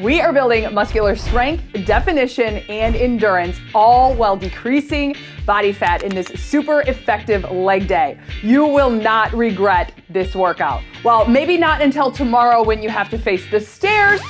We are building muscular strength, definition, and endurance, all while decreasing body fat in this super effective leg day. You will not regret this workout. Well, maybe not until tomorrow when you have to face the stairs,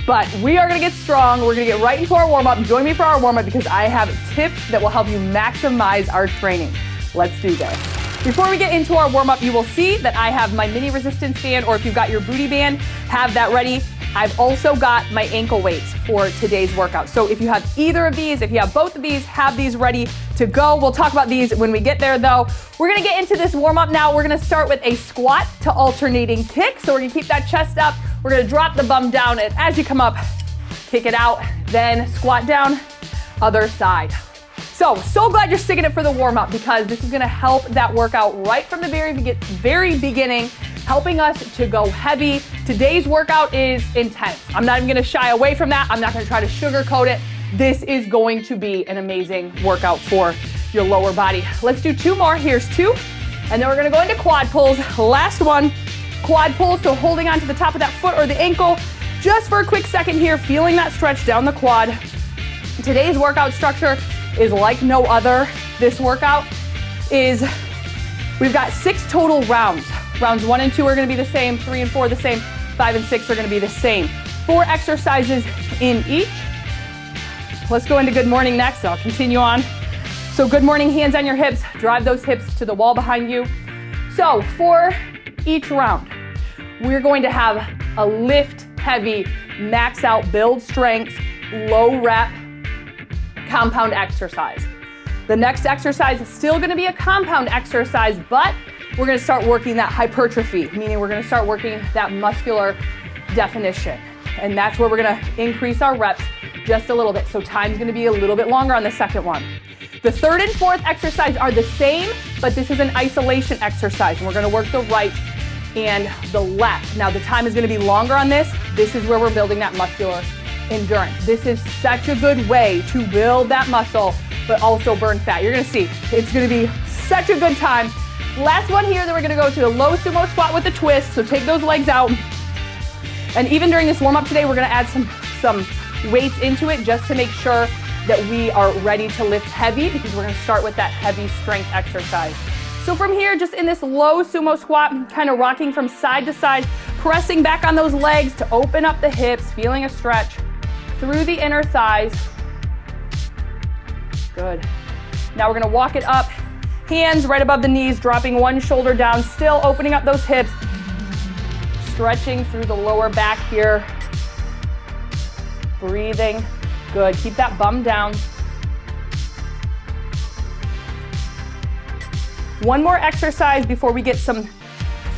but we are gonna get strong. We're gonna get right into our warm-up. Join me for our warm-up because I have tips that will help you maximize our training. Let's do this. Before we get into our warm-up, you will see that I have my mini resistance band, or if you've got your booty band, have that ready. I've also got my ankle weights for today's workout. So if you have either of these, if you have both of these, have these ready to go. We'll talk about these when we get there though. We're gonna get into this warm-up now. We're gonna start with a squat to alternating kick. So we're gonna keep that chest up. We're gonna drop the bum down, and as you come up, kick it out, then squat down, other side. So glad you're sticking it for the warm-up because this is gonna help that workout right from the very beginning, helping us to go heavy. Today's workout is intense. I'm not even gonna shy away from that. I'm not gonna try to sugarcoat it. This is going to be an amazing workout for your lower body. Let's do two more. Here's two. And then we're gonna go into quad pulls. Last one, quad pull. So holding on to the top of that foot or the ankle, just for a quick second here, feeling that stretch down the quad. Today's workout structure is like no other. This workout is, we've got 6 total rounds. Rounds 1 and 2 are gonna be the same, 3 and 4 the same, 5 and 6 are gonna be the same. 4 exercises in each. Let's go into good morning next. I'll continue on. So good morning, hands on your hips, drive those hips to the wall behind you. So for each round, we're going to have a lift heavy, max out, build strength, low rep, compound exercise. The next exercise is still gonna be a compound exercise, but we're gonna start working that hypertrophy, meaning we're gonna start working that muscular definition. And that's where we're gonna increase our reps just a little bit. So time's gonna be a little bit longer on the second one. The third and fourth exercise are the same, but this is an isolation exercise. And we're gonna work the right and the left. Now the time is gonna be longer on this. This is where we're building that muscular endurance. This is such a good way to build that muscle, but also burn fat. You're gonna see, it's gonna be such a good time. Last one here, then we're gonna go to a low sumo squat with a twist. So take those legs out. And even during this warm up today, we're gonna add some weights into it just to make sure that we are ready to lift heavy, because we're gonna start with that heavy strength exercise. So from here, just in this low sumo squat, kind of rocking from side to side, pressing back on those legs to open up the hips, feeling a stretch through the inner thighs. Good. Now we're gonna walk it up, hands right above the knees, dropping one shoulder down, still opening up those hips, stretching through the lower back here. Breathing. Good. Keep that bum down. One more exercise before we get some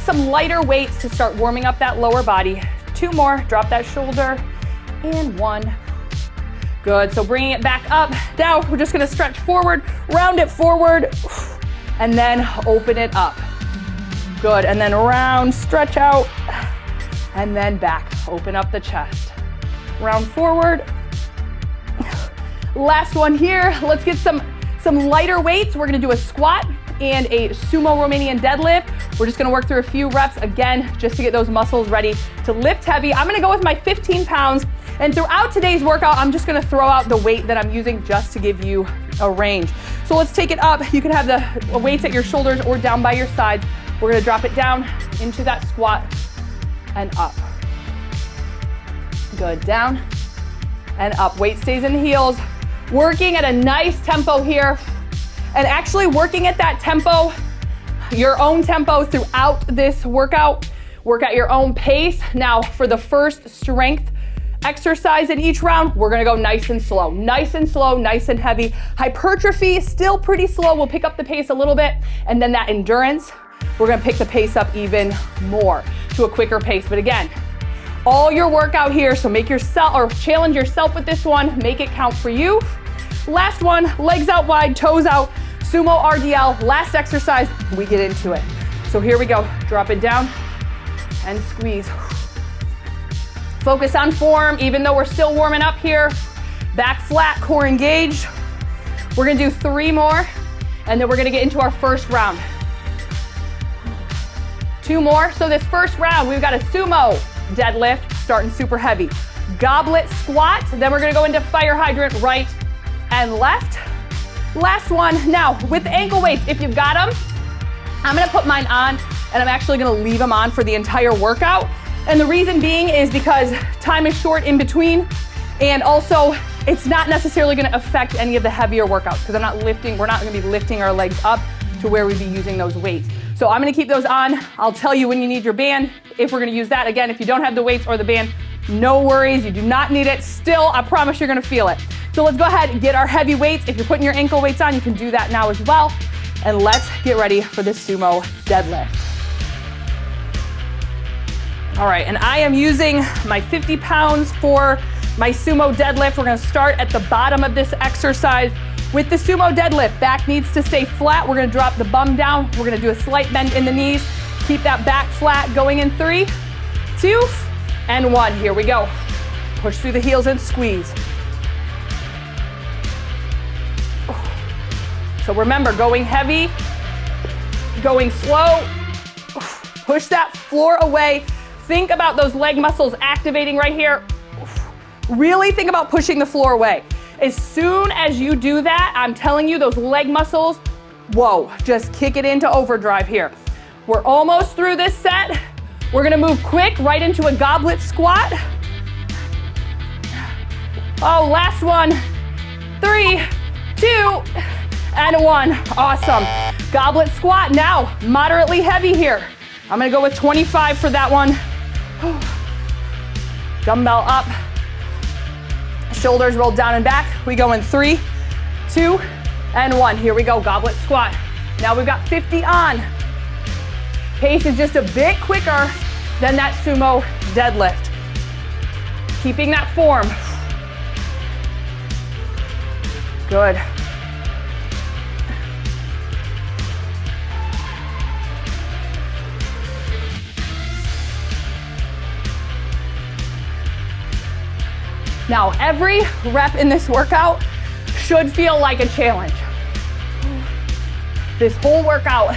lighter weights to start warming up that lower body. 2 more. Drop that shoulder. And 1. Good. So bringing it back up. Now we're just going to stretch forward, round it forward, and then open it up. Good. And then round, stretch out, and then back. Open up the chest. Round forward. Last one here. Let's get some lighter weights. We're going to do a squat and a sumo Romanian deadlift. We're just gonna work through a few reps again, just to get those muscles ready to lift heavy. I'm gonna go with my 15 pounds, and throughout today's workout, I'm just gonna throw out the weight that I'm using just to give you a range. So let's take it up. You can have the weights at your shoulders or down by your sides. We're gonna drop it down into that squat and up. Good, down and up. Weight stays in the heels. Working at a nice tempo here. And actually working at that tempo, your own tempo throughout this workout. Work at your own pace. Now for the first strength exercise in each round, we're gonna go nice and slow, nice and slow, nice and heavy. Hypertrophy, still pretty slow. We'll pick up the pace a little bit. And then that endurance, we're gonna pick the pace up even more to a quicker pace. But again, all your workout here, so make yourself, or challenge yourself with this one, make it count for you. Last one, legs out wide, toes out, sumo RDL. Last exercise, we get into it. So here we go, drop it down and squeeze. Focus on form, even though we're still warming up here. Back flat, core engaged. We're gonna do 3 more, and then we're gonna get into our first round. 2 more. So this first round, we've got a sumo deadlift, starting super heavy. Goblet squat, then we're gonna go into fire hydrant right and left. Last one, now with ankle weights, if you've got them, I'm gonna put mine on and I'm actually gonna leave them on for the entire workout. And the reason being is because time is short in between, and also it's not necessarily gonna affect any of the heavier workouts because we're not gonna be lifting our legs up to where we'd be using those weights. So I'm gonna keep those on. I'll tell you when you need your band, if we're gonna use that. Again, if you don't have the weights or the band, no worries, you do not need it. Still, I promise you're gonna feel it. So let's go ahead and get our heavy weights. If you're putting your ankle weights on, you can do that now as well. And let's get ready for this sumo deadlift. All right, and I am using my 50 pounds for my sumo deadlift. We're gonna start at the bottom of this exercise. With the sumo deadlift, back needs to stay flat. We're gonna drop the bum down. We're gonna do a slight bend in the knees. Keep that back flat, going in 3, 2, and 1. Here we go. Push through the heels and squeeze. So remember, going heavy, going slow, push that floor away. Think about those leg muscles activating right here. Really think about pushing the floor away. As soon as you do that, I'm telling you, those leg muscles, whoa, just kick it into overdrive here. We're almost through this set. We're gonna move quick right into a goblet squat. Oh, last one. 3, 2, and 1. Awesome. Goblet squat now, moderately heavy here. I'm gonna go with 25 for that one. Dumbbell up. Shoulders rolled down and back. We go in 3, 2, and 1. Here we go, goblet squat. Now we've got 50 on. Pace is just a bit quicker than that sumo deadlift. Keeping that form. Good. Now, every rep in this workout should feel like a challenge. This whole workout,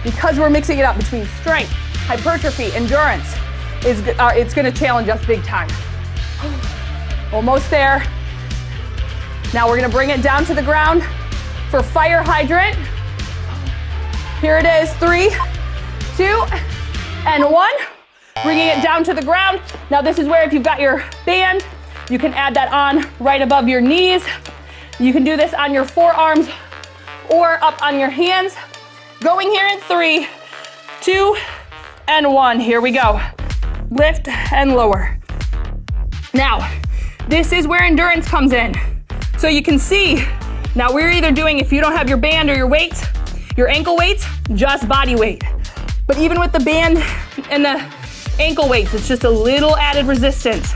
because we're mixing it up between strength, hypertrophy, endurance, it's gonna challenge us big time. Almost there. Now we're gonna bring it down to the ground for fire hydrant. Here it is, 3, 2, and 1. Bringing it down to the ground. Now this is where if you've got your band, you can add that on right above your knees. You can do this on your forearms or up on your hands. Going here in 3, 2, and 1. Here we go. Lift and lower. Now, this is where endurance comes in. So you can see, now we're either doing, if you don't have your band or your weights, your ankle weights, just body weight. But even with the band and the ankle weights, it's just a little added resistance.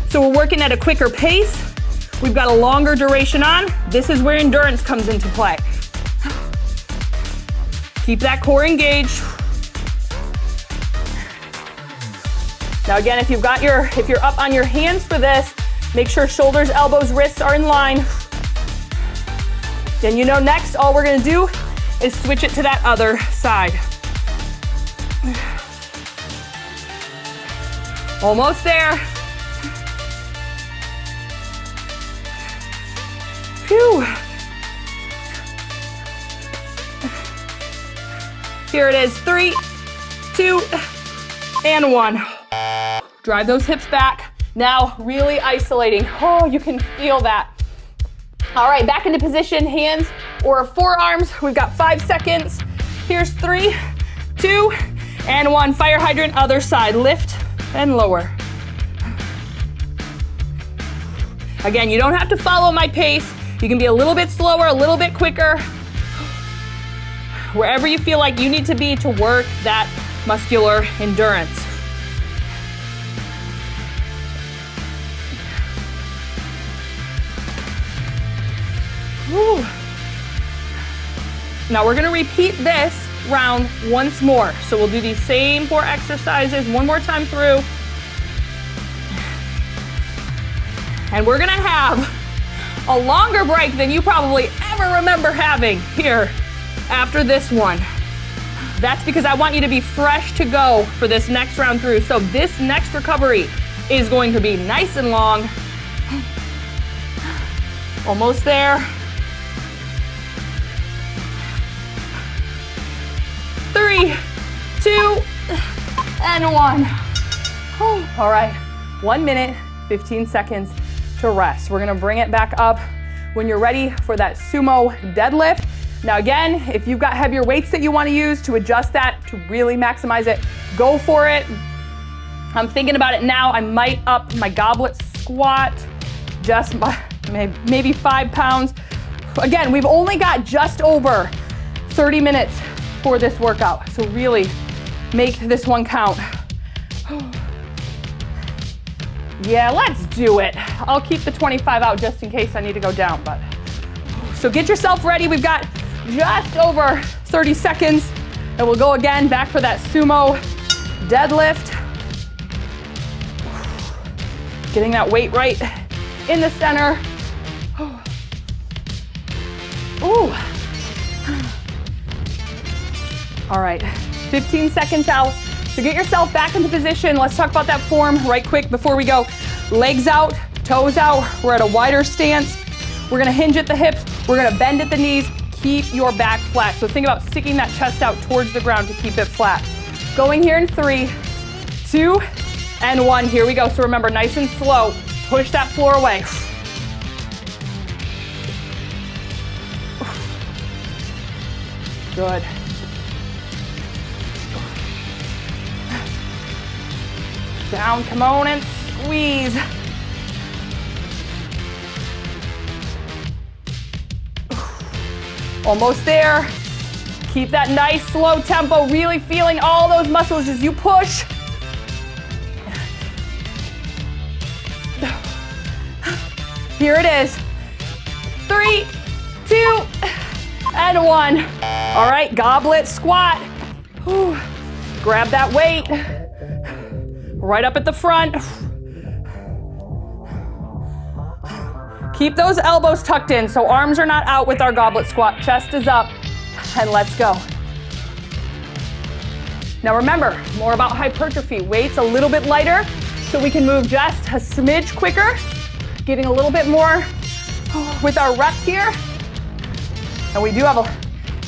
So we're working at a quicker pace. We've got a longer duration on. This is where endurance comes into play. Keep that core engaged. Now again, if you're up on your hands for this, make sure shoulders, elbows, wrists are in line. Then you know next, all we're gonna do is switch it to that other side. Almost there. Phew. Here it is, 3, 2, and 1. Drive those hips back. Now really isolating. Oh, you can feel that. All right, back into position, hands or forearms. We've got 5 seconds. Here's 3, 2, and 1. Fire hydrant, other side. Lift and lower. Again, you don't have to follow my pace. You can be a little bit slower, a little bit quicker. Wherever you feel like you need to be to work that muscular endurance. Whew. Now we're gonna repeat this round once more. So we'll do these same 4 exercises one more time through. And we're gonna have a longer break than you probably ever remember having here after this one. That's because I want you to be fresh to go for this next round through. So this next recovery is going to be nice and long. Almost there. 3, 2, and 1. All right, 1 minute, 15 seconds to rest. We're gonna bring it back up when you're ready for that sumo deadlift. Now again, if you've got heavier weights that you wanna use to adjust that, to really maximize it, go for it. I'm thinking about it now. I might up my goblet squat just by maybe 5 pounds. Again, we've only got just over 30 minutes for this workout. So really make this one count. Yeah, let's do it. I'll keep the 25 out just in case I need to go down, but. So get yourself ready. We've got just over 30 seconds and we'll go again back for that sumo deadlift. Getting that weight right in the center. Ooh. All right, 15 seconds out. So get yourself back into position. Let's talk about that form right quick before we go. Legs out, toes out. We're at a wider stance. We're gonna hinge at the hips. We're gonna bend at the knees. Keep your back flat. So think about sticking that chest out towards the ground to keep it flat. Going here in 3, 2, and 1. Here we go. So remember, nice and slow. Push that floor away. Good. Down, come on, and squeeze. Almost there. Keep that nice slow tempo, really feeling all those muscles as you push. Here it is. 3, 2, and 1. All right, goblet squat. Whew. Grab that weight. Right up at the front. Keep those elbows tucked in so arms are not out with our goblet squat. Chest is up, and let's go. Now remember, more about hypertrophy. Weights a little bit lighter so we can move just a smidge quicker. Getting a little bit more with our reps here. And we do have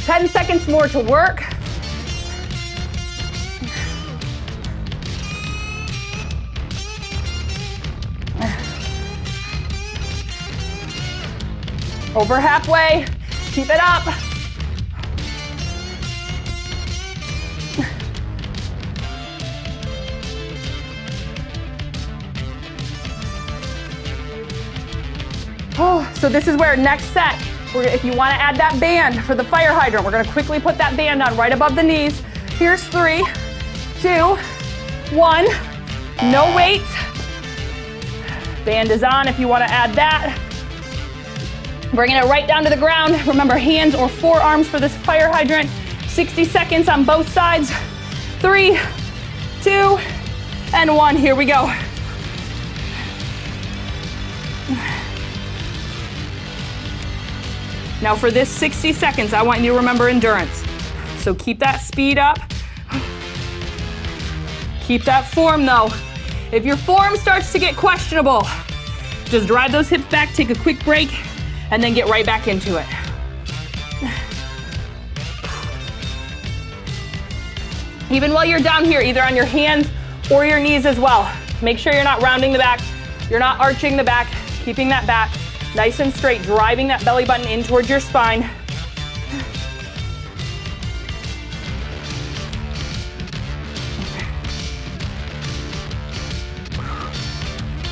10 seconds more to work. Over halfway, keep it up. Oh, so this is where next set, if you want to add that band for the fire hydrant, we're going to quickly put that band on right above the knees. Here's 3, 2, 1. No weights. Band is on if you want to add that. Bringing it right down to the ground. Remember, hands or forearms for this fire hydrant. 60 seconds on both sides. 3, 2, and 1. Here we go. Now for this 60 seconds, I want you to remember endurance. So keep that speed up. Keep that form though. If your form starts to get questionable, just drive those hips back, take a quick break, and then get right back into it. Even while you're down here, either on your hands or your knees as well. Make sure you're not rounding the back, you're not arching the back, keeping that back nice and straight, driving that belly button in towards your spine.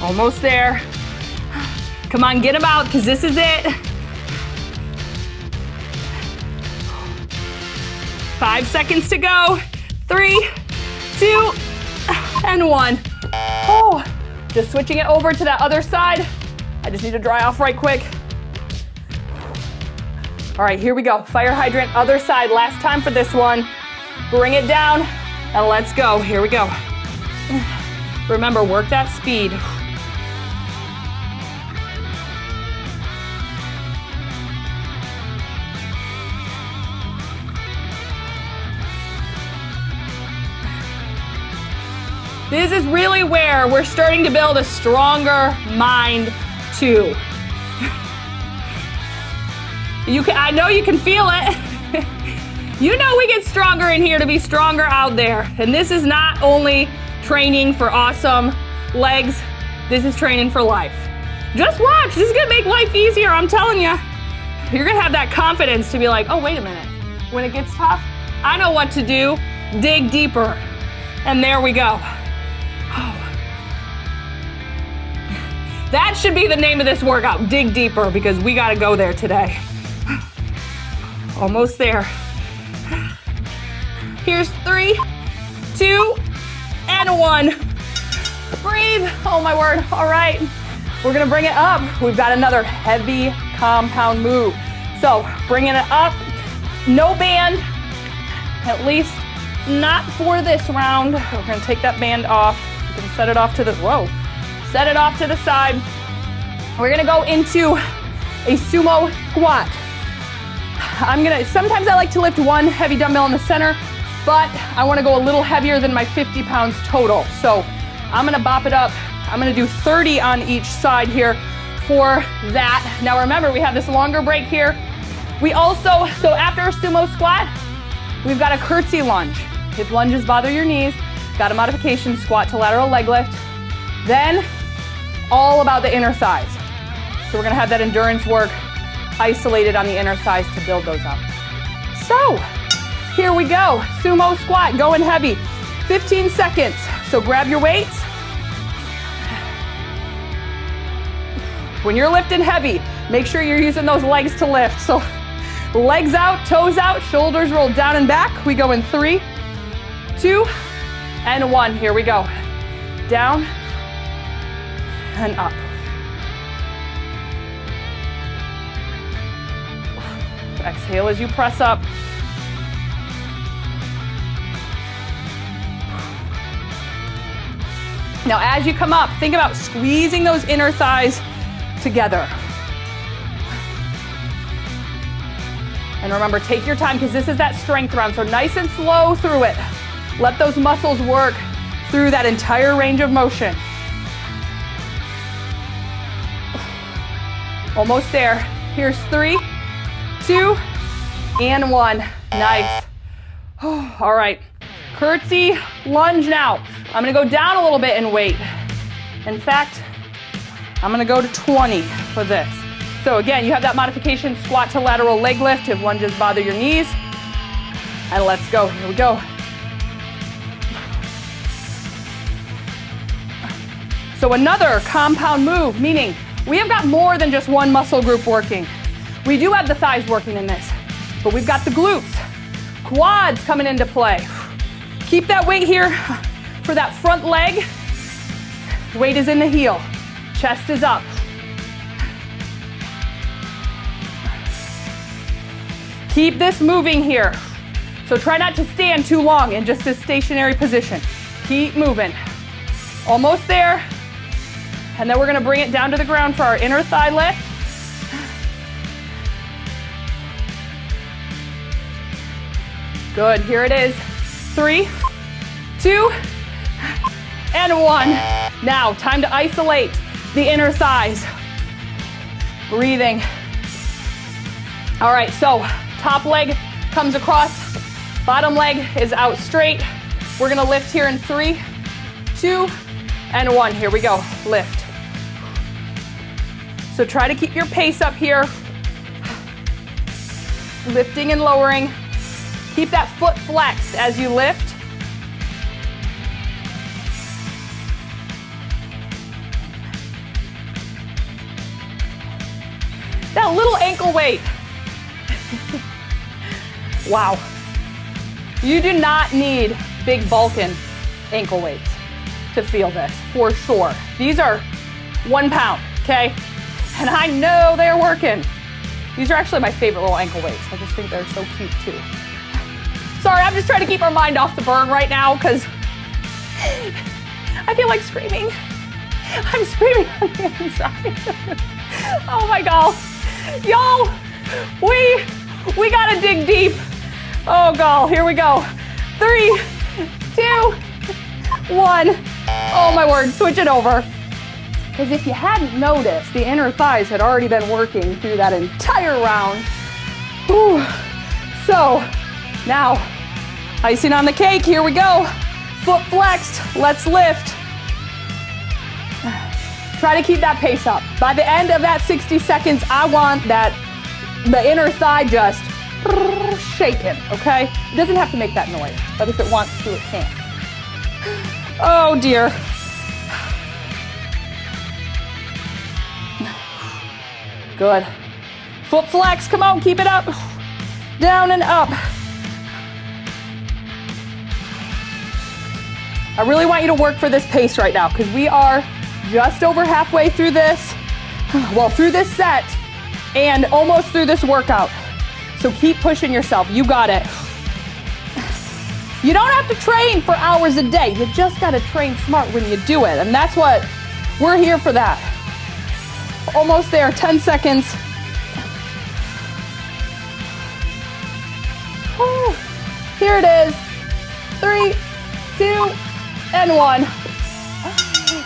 Almost there. Come on, get them out, because this is it. 5 seconds to go. 3, 2, and 1. Oh, just switching it over to that other side. I just need to dry off right quick. All right, here we go. Fire hydrant, other side. Last time for this one. Bring it down, and let's go. Here we go. Remember, work that speed. This is really where we're starting to build a stronger mind too. I know you can feel it. You know we get stronger in here to be stronger out there. And this is not only training for awesome legs, this is training for life. Just watch, this is gonna make life easier, I'm telling you. You're gonna have that confidence to be like, oh, wait a minute. When it gets tough, I know what to do. Dig deeper. And there we go. Oh. That should be the name of this workout, dig deeper, because we gotta go there today. Almost there. Here's 3, 2, and 1. Breathe, oh my word. All right, we're gonna bring it up. We've got another heavy compound move. So bringing it up, no band, at least not for this round. We're gonna take that band off. You can set it off to the, whoa. Set it off to the side. We're gonna go into a sumo squat. Sometimes I like to lift one heavy dumbbell in the center, but I wanna go a little heavier than my 50 pounds total. So I'm gonna bop it up. I'm gonna do 30 on each side here for that. Now remember, we have this longer break here. We also, so after a sumo squat, we've got a curtsy lunge. If lunges bother your knees, got a modification, squat to lateral leg lift. Then, all about the inner thighs. So we're gonna have that endurance work isolated on the inner thighs to build those up. So, here we go. Sumo squat, going heavy. 15 seconds. So grab your weights. When you're lifting heavy, make sure you're using those legs to lift. So legs out, toes out, shoulders rolled down and back. We go in 3, 2, and 1. Here we go. Down and up. Exhale as you press up. Now as you come up, think about squeezing those inner thighs together. And remember, take your time because this is that strength round. So nice and slow through it. Let those muscles work through that entire range of motion. Almost there. Here's 3, 2, and 1. Nice. All right. Curtsy lunge now. I'm gonna go down a little bit in weight. In fact, I'm gonna go to 20 for this. So again, you have that modification, squat to lateral leg lift if lunges bother your knees. And let's go, here we go. So another compound move, meaning we have got more than just one muscle group working. We do have the thighs working in this, but we've got the glutes, quads coming into play. Keep that weight here for that front leg. Weight is in the heel, chest is up. Keep this moving here. So try not to stand too long in just this stationary position. Keep moving. Almost there. And then we're gonna bring it down to the ground for our inner thigh lift. Good, here it is. 3, 2, and 1. Now, time to isolate the inner thighs. Breathing. All right, so top leg comes across, bottom leg is out straight. We're gonna lift here in 3, 2, and 1. Here we go, lift. So try to keep your pace up here. Lifting and lowering. Keep that foot flexed as you lift. That little ankle weight. Wow. You do not need big bulking ankle weights to feel this, for sure. These are 1 pound, okay? And I know they're working. These are actually my favorite little ankle weights. I just think they're so cute too. Sorry, I'm just trying to keep our mind off the burn right now because I feel like screaming. I'm screaming on the inside. Oh my God. Y'all, we gotta dig deep. Oh God, here we go. 3, 2, 1. Oh my word, switch it over. Because if you hadn't noticed, the inner thighs had already been working through that entire round. Whew. So now, icing on the cake, here we go. Foot flexed, let's lift. Try to keep that pace up. By the end of that 60 seconds, I want the inner thigh just shaking, okay? It doesn't have to make that noise, but if it wants to, it can. Oh dear. Good. Foot flex, come on, keep it up. Down and up. I really want you to work for this pace right now because we are just over halfway through this, well, through this set and almost through this workout. So keep pushing yourself. You got it. You don't have to train for hours a day. You just got to train smart when you do it. And that's what we're here for that. Almost there, 10 seconds. Whew. Here it is. 3, 2, and 1.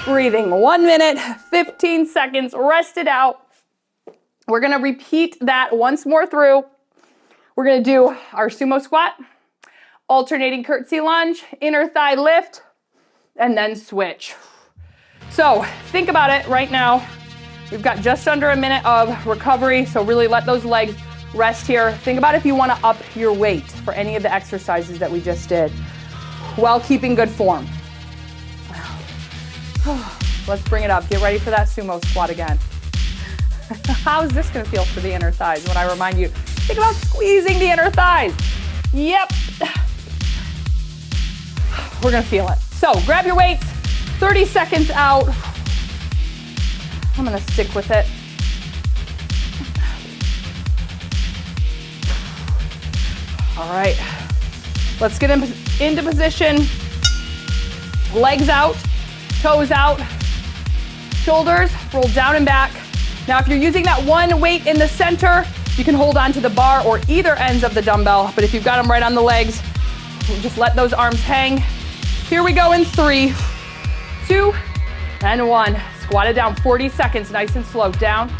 Breathing 1 minute, 15 seconds, rest it out. We're gonna repeat that once more through. We're gonna do our sumo squat, alternating curtsy lunge, inner thigh lift, and then switch. So think about it right now. We've got just under a minute of recovery, so really let those legs rest here. Think about if you wanna up your weight for any of the exercises that we just did while keeping good form. Let's bring it up. Get ready for that sumo squat again. How is this gonna feel for the inner thighs when I remind you? Think about squeezing the inner thighs. Yep. We're gonna feel it. So grab your weights, 30 seconds out. I'm gonna stick with it. All right, let's get into position. Legs out, toes out, shoulders roll down and back. Now, if you're using that one weight in the center, you can hold on to the bar or either ends of the dumbbell, but if you've got them right on the legs, just let those arms hang. Here we go in 3, 2, and 1. Squat it down, 40 seconds, nice and slow. Down,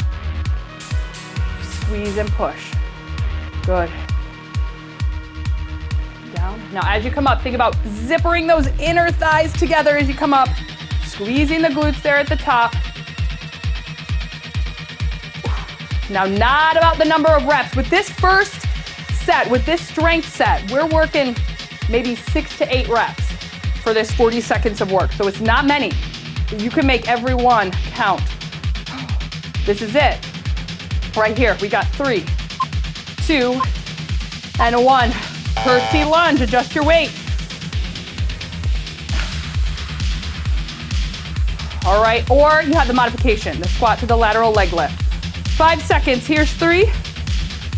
squeeze and push. Good. Down. Now, as you come up, think about zippering those inner thighs together as you come up, squeezing the glutes there at the top. Now, not about the number of reps. With this first set, with this strength set, we're working maybe 6 to 8 reps for this 40 seconds of work. So it's not many. You can make every one count. This is it. Right here, we got 3, 2, and 1. Curtsy lunge, adjust your weight. All right, or you have the modification, the squat to the lateral leg lift. 5 seconds, here's 3,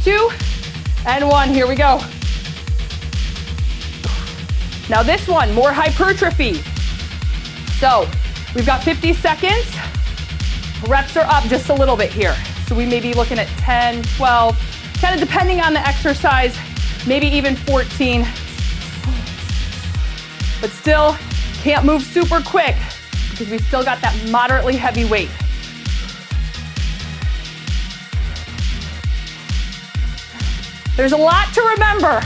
2, and 1, here we go. Now this one, more hypertrophy. So we've got 50 seconds. Reps are up just a little bit here. So we may be looking at 10, 12, kind of depending on the exercise, maybe even 14. But still can't move super quick because we still got that moderately heavy weight. There's a lot to remember.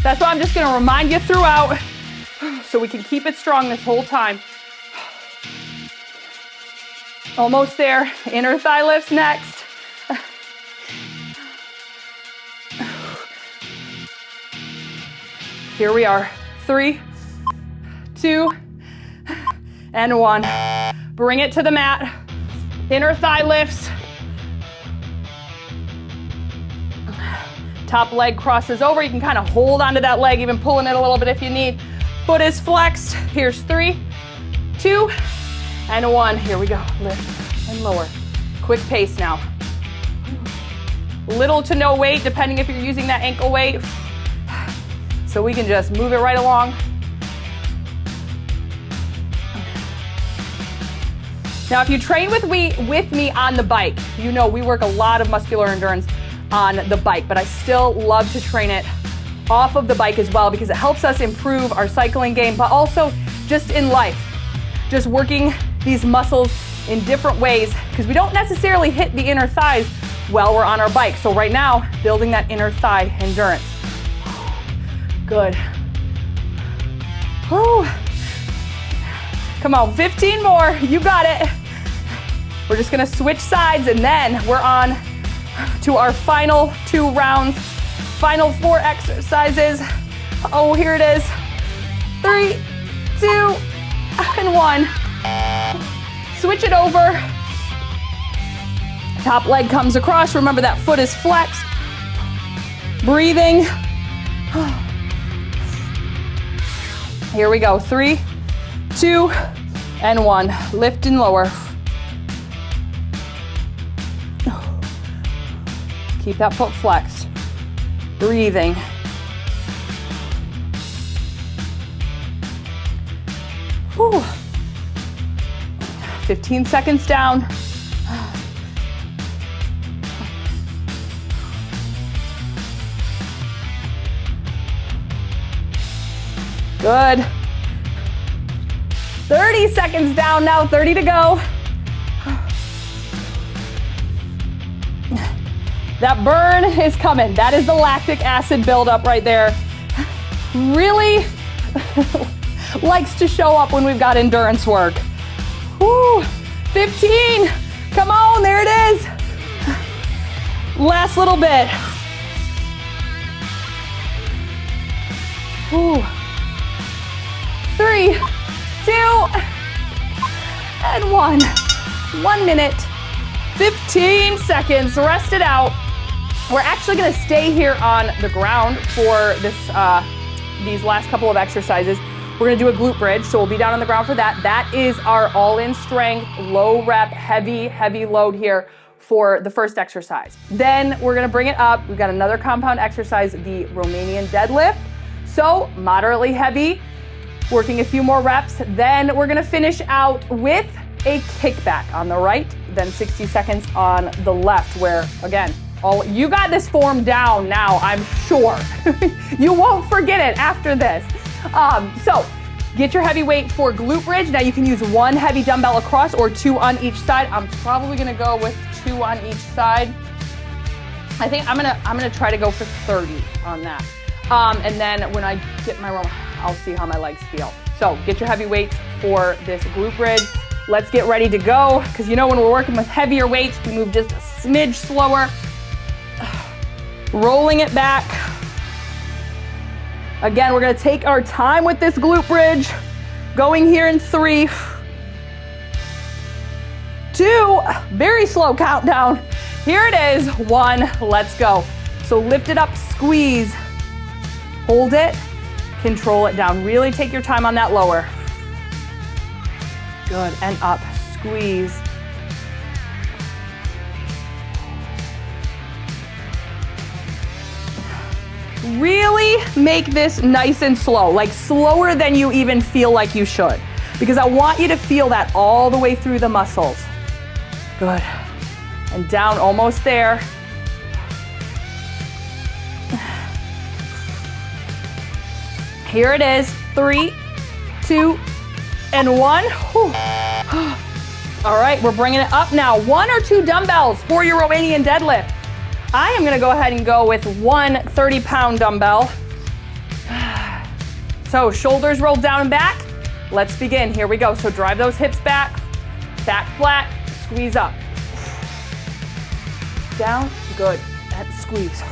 That's why I'm just gonna remind you throughout so we can keep it strong this whole time. Almost there. Inner thigh lifts next. Here we are. 3, 2, and 1. Bring it to the mat. Inner thigh lifts. Top leg crosses over. You can kind of hold onto that leg, even pulling it a little bit if you need. Foot is flexed. Here's 3, 2, and 1. Here we go. Lift and lower. Quick pace now. Little to no weight, depending if you're using that ankle weight. So we can just move it right along. Now, if you train with me on the bike, you know we work a lot of muscular endurance on the bike, but I still love to train it off of the bike as well because it helps us improve our cycling game, but also just in life. just working these muscles in different ways because we don't necessarily hit the inner thighs while we're on our bike. So right now, building that inner thigh endurance. Good. Whew. Come on, 15 more. You got it. We're just gonna switch sides and then we're on to our final 2 rounds, final 4 exercises. Oh, here it is. 3, 2, and 1. Switch it over. Top leg comes across. Remember that foot is flexed. Breathing. Here we go. 3, 2, and 1. Lift and lower. Keep that foot flexed. Breathing. Whew. 15 seconds down. Good. 30 seconds down now, 30 to go. That burn is coming. That is the lactic acid buildup right there. Really likes to show up when we've got endurance work. Woo, 15. Come on, there it is. Last little bit. Woo. 3, 2, and 1. 1 minute, 15 seconds. Rest it out. We're actually gonna stay here on the ground for this, these last couple of exercises. We're gonna do a glute bridge, so we'll be down on the ground for that. That is our all-in strength, low rep, heavy load here for the first exercise. Then we're gonna bring it up. We've got another compound exercise, the Romanian deadlift. So moderately heavy, working a few more reps. Then we're gonna finish out with a kickback on the right, then 60 seconds on the left, where again, you got this form down now, I'm sure. You won't forget it after this. So get your heavy weight for glute bridge. Now you can use 1 heavy dumbbell across or 2 on each side. I'm probably gonna go with 2 on each side. I think I'm gonna try to go for 30 on that. And then when I get my row, I'll see how my legs feel. So get your heavy weights for this glute bridge. Let's get ready to go, because you know when we're working with heavier weights, we move just a smidge slower. Rolling it back. Again, we're gonna take our time with this glute bridge. Going here in 3, 2, very slow countdown. Here it is, 1, let's go. So lift it up, squeeze. Hold it, control it down. Really take your time on that lower. Good, and up, squeeze. Really make this nice and slow, like slower than you even feel like you should, because I want you to feel that all the way through the muscles. Good, and down, almost there. Here it is, 3, 2, and 1. Whew. All right, we're bringing it up now. 1 or 2 dumbbells for your Romanian deadlift. I am gonna go ahead and go with 1 30-pound dumbbell. So shoulders rolled down and back. Let's begin, here we go. So drive those hips back flat, squeeze up. Down, good, and squeeze.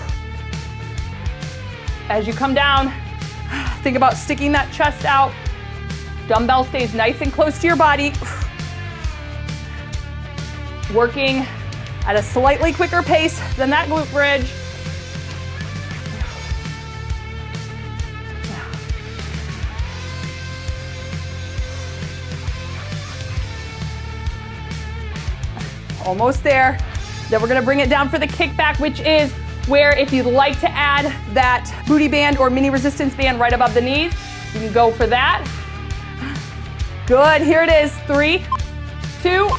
As you come down, think about sticking that chest out. Dumbbell stays nice and close to your body. Working at a slightly quicker pace than that glute bridge. Almost there. Then we're gonna bring it down for the kickback, which is where if you'd like to add that booty band or mini resistance band right above the knees, you can go for that. Good, here it is, 3, 2,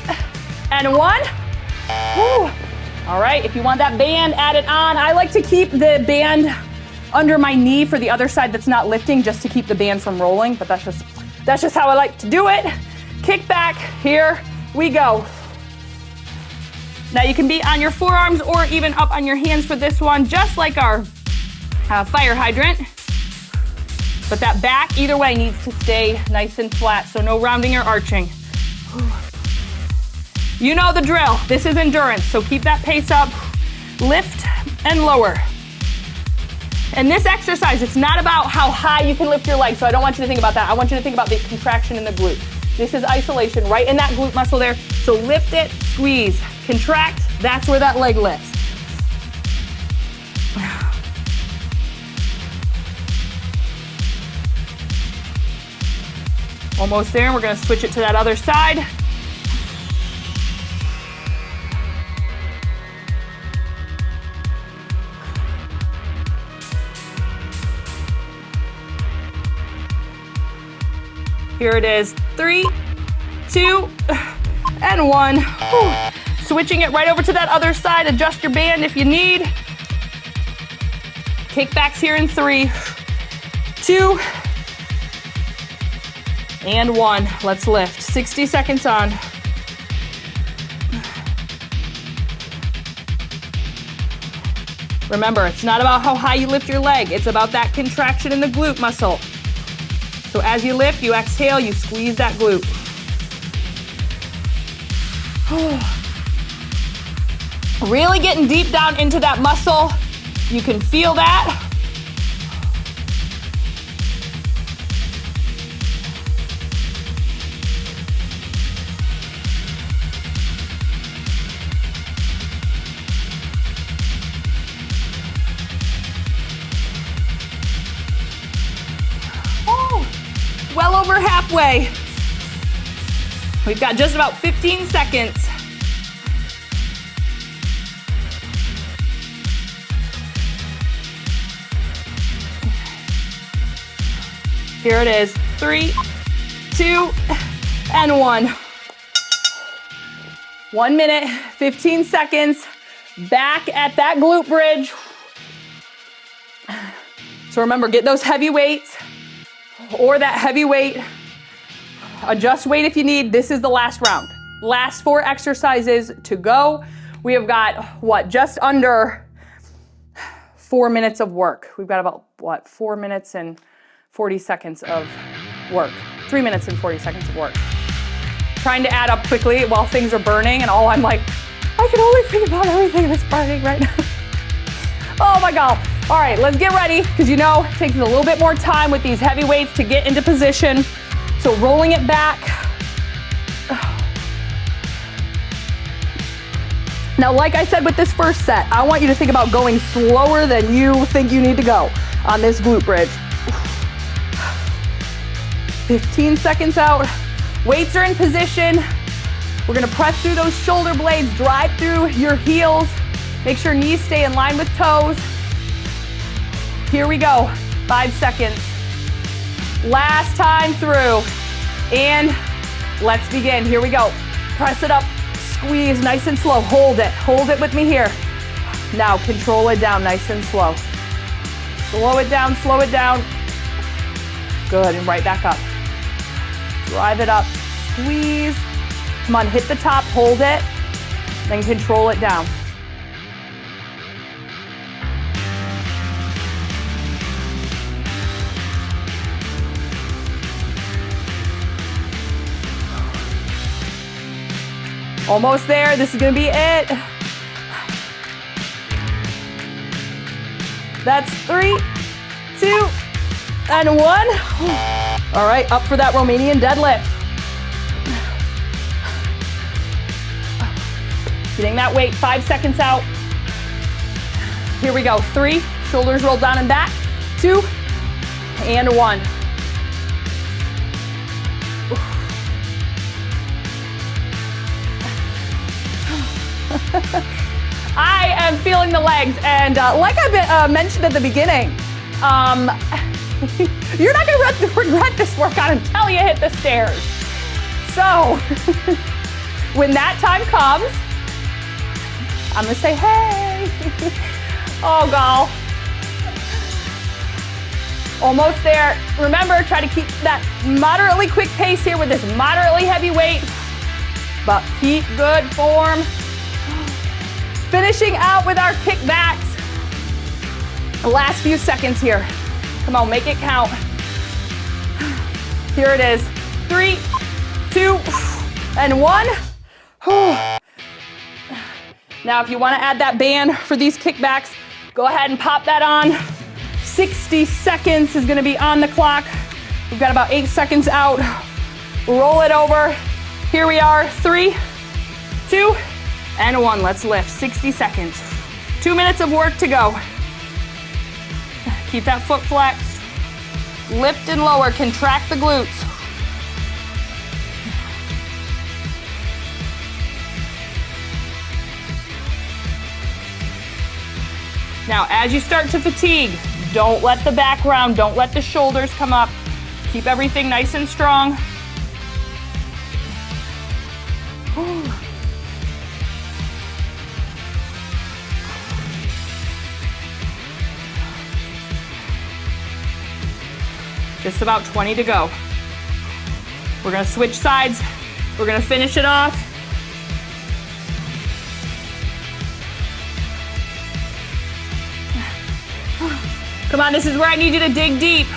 and 1. Woo. All right, if you want that band added on, I like to keep the band under my knee for the other side that's not lifting, just to keep the band from rolling, but that's just how I like to do it. kick back, here we go. Now you can be on your forearms or even up on your hands for this one, just like our fire hydrant. But that back, either way, needs to stay nice and flat, so no rounding or arching. You know the drill. This is endurance, so keep that pace up. Lift and lower. And this exercise, it's not about how high you can lift your legs, so I don't want you to think about that. I want you to think about the contraction in the glute. This is isolation right in that glute muscle there. So lift it, squeeze, contract. That's where that leg lifts. Almost there. We're going to switch it to that other side. Here it is. 3, 2, and 1. Whew. Switching it right over to that other side. Adjust your band if you need. Kickbacks here in 3, 2, and 1. Let's lift. 60 seconds on. Remember, it's not about how high you lift your leg. It's about that contraction in the glute muscle. So as you lift, you exhale, you squeeze that glute. Really getting deep down into that muscle. You can feel that. Well over halfway. We've got just about 15 seconds. Here it is. 3, 2, and 1. 1 minute, 15 seconds. Back at that glute bridge. So remember, get those heavy weights or that heavy weight. Adjust weight if you need. This is the last round. Last 4 exercises to go. We have got, just under 4 minutes of work. We've got about, 4 minutes and 40 seconds of work. 3 minutes and 40 seconds of work. Trying to add up quickly while things are burning, and I'm like, I can only think about everything that's burning right now. Oh my God. All right, let's get ready, because it takes a little bit more time with these heavy weights to get into position. So rolling it back. Now, like I said with this first set, I want you to think about going slower than you think you need to go on this glute bridge. 15 seconds out. Weights are in position. We're gonna press through those shoulder blades, drive through your heels. Make sure knees stay in line with toes. Here we go, 5 seconds. Last time through. And let's begin, here we go. Press it up, squeeze nice and slow. Hold it with me here. Now control it down nice and slow. Slow it down, slow it down. Good, and right back up. Drive it up, squeeze. Come on, hit the top, hold it, then control it down. Almost there, this is gonna be it. That's 3, 2, and 1. All right, up for that Romanian deadlift. Getting that weight, 5 seconds out. Here we go, 3, shoulders roll down and back, 2, and 1. I am feeling the legs, and like I mentioned at the beginning, you're not going to regret this workout until you hit the stairs. So, when that time comes, I'm going to say, hey. Oh, God. Almost there. Remember, try to keep that moderately quick pace here with this moderately heavy weight, but keep good form. Finishing out with our kickbacks. The last few seconds here. Come on, make it count. Here it is. 3, 2, and 1. Now, if you want to add that band for these kickbacks, go ahead and pop that on. 60 seconds is going to be on the clock. We've got about 8 seconds out. Roll it over. Here we are. 3, 2, and 1. Let's lift. 60 seconds. 2 minutes of work to go. Keep that foot flexed. Lift and lower. Contract the glutes. Now, as you start to fatigue, don't let the back round, don't let the shoulders come up. Keep everything nice and strong. Just about 20 to go. We're gonna switch sides. We're gonna finish it off. Come on, this is where I need you to dig deep.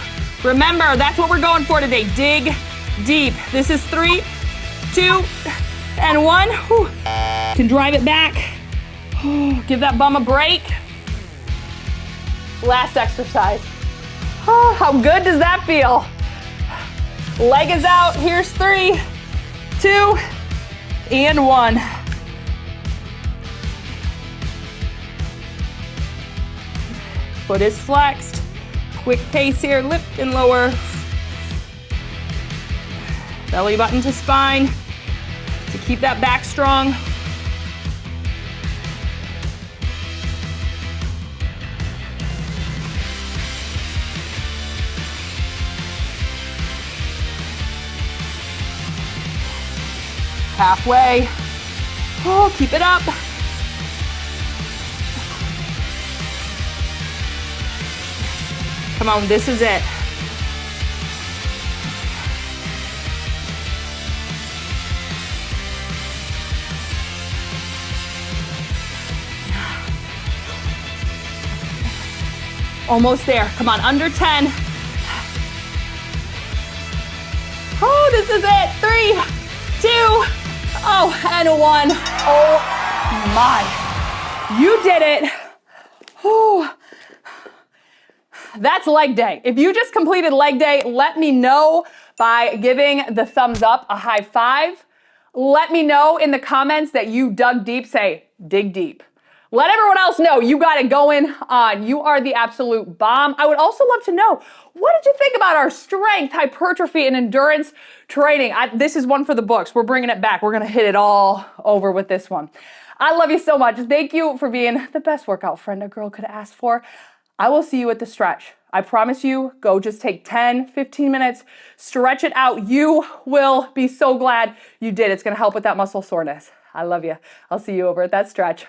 Remember, that's what we're going for today. Dig deep. This is 3, 2, and 1. Whew. Can drive it back. Give that bum a break. Last exercise. Oh, how good does that feel? Leg is out. Here's 3, 2, and 1. Foot is flexed. Quick pace here, lift and lower. Belly button to spine to keep that back strong. Halfway. Oh, keep it up. Come on, this is it. Almost there. Come on, under 10. Oh, this is it. 3, 2, and 1. Oh my. You did it. Oh. That's leg day. If you just completed leg day, let me know by giving the thumbs up a high 5. Let me know in the comments that you dug deep. Say, dig deep. Let everyone else know you got it going on. You are the absolute bomb. I would also love to know, what did you think about our strength, hypertrophy, and endurance training? This is one for the books. We're bringing it back. We're going to hit it all over with this one. I love you so much. Thank you for being the best workout friend a girl could ask for. I will see you at the stretch. I promise you, go just take 10, 15 minutes, stretch it out. You will be so glad you did. It's going to help with that muscle soreness. I love you. I'll see you over at that stretch.